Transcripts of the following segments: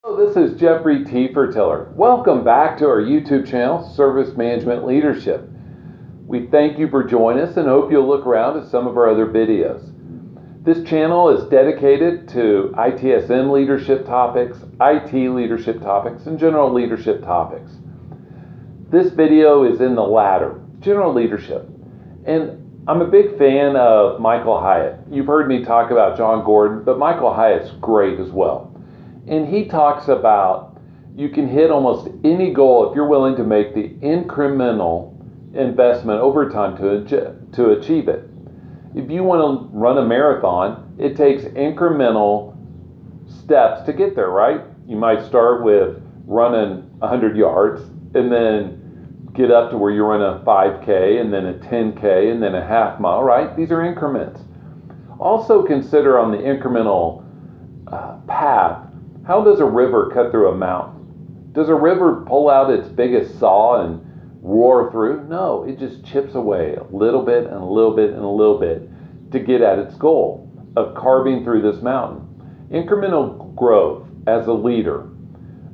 Hello, this is Jeffrey T. Fertiller. Welcome back to our YouTube channel, Service Management Leadership. We thank you for joining us and hope you'll look around at some of our other videos. This channel is dedicated to ITSM leadership topics, IT leadership topics, and general leadership topics. This video is in the latter, general leadership. And I'm a big fan of Michael Hyatt. You've heard me talk about John Gordon, but Michael Hyatt's great as well. And he talks about you can hit almost any goal if you're willing to make the incremental investment over time to achieve it. If you want to run a marathon, it takes incremental steps to get there, right? You might start with running 100 yards and then get up to where you run a 5K and then a 10K and then a half mile, right? These are increments. Also consider on the incremental path, how does a river cut through a mountain? Does a river pull out its biggest saw and roar through? No, it just chips away a little bit and a little bit and a little bit to get at its goal of carving through this mountain. Incremental growth as a leader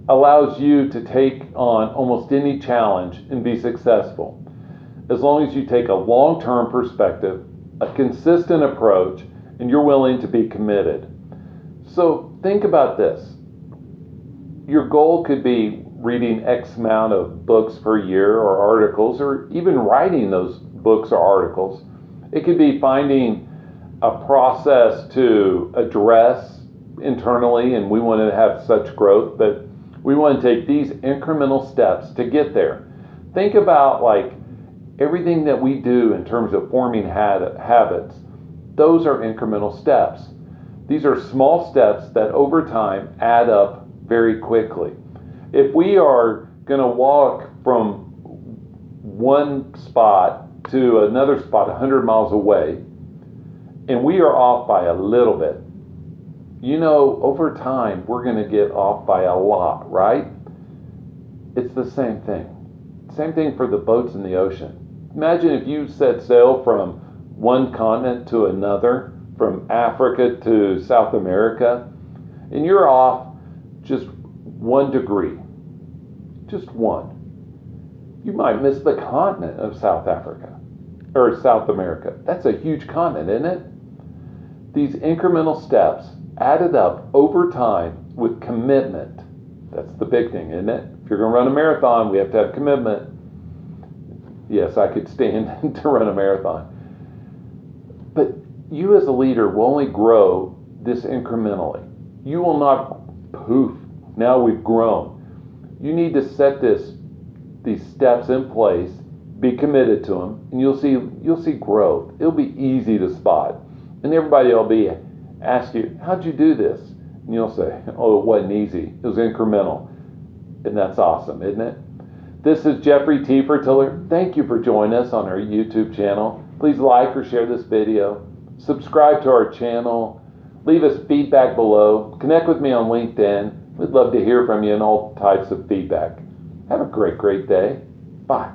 allows you to take on almost any challenge and be successful. As long as you take a long-term perspective, a consistent approach, and you're willing to be committed. So think about this. Your goal could be reading X amount of books per year or articles, or even writing those books or articles. It could be finding a process to address internally, and we want to have such growth, but we want to take these incremental steps to get there. Think about like everything that we do in terms of forming habits. Those are incremental steps. These are small steps that over time add up very quickly. If we are going to walk from one spot to another spot 100 miles away, and we are off by a little bit, over time, we're going to get off by a lot, right? It's the same thing. Same thing for the boats in the ocean. Imagine if you set sail from one continent to another, from Africa to South America, and you're off just 1 degree, just one. You might miss the continent of South Africa or South America. That's a huge continent, isn't it? These incremental steps added up over time with commitment. That's the big thing, isn't it? If you're going to run a marathon, we have to have commitment. Yes, I could stand to run a marathon. But you as a leader will only grow this incrementally. You will not poof, now we've grown. You need to set these steps in place, be committed to them, and you'll see growth. It'll be easy to spot. And everybody will ask you, how'd you do this? And you'll say, oh, it wasn't easy. It was incremental. And that's awesome, isn't it? This is Jeffrey T. Fertiller. Thank you for joining us on our YouTube channel. Please like or share this video. Subscribe to our channel. Leave us feedback below. Connect with me on LinkedIn. We'd love to hear from you and all types of feedback. Have a great day. Bye.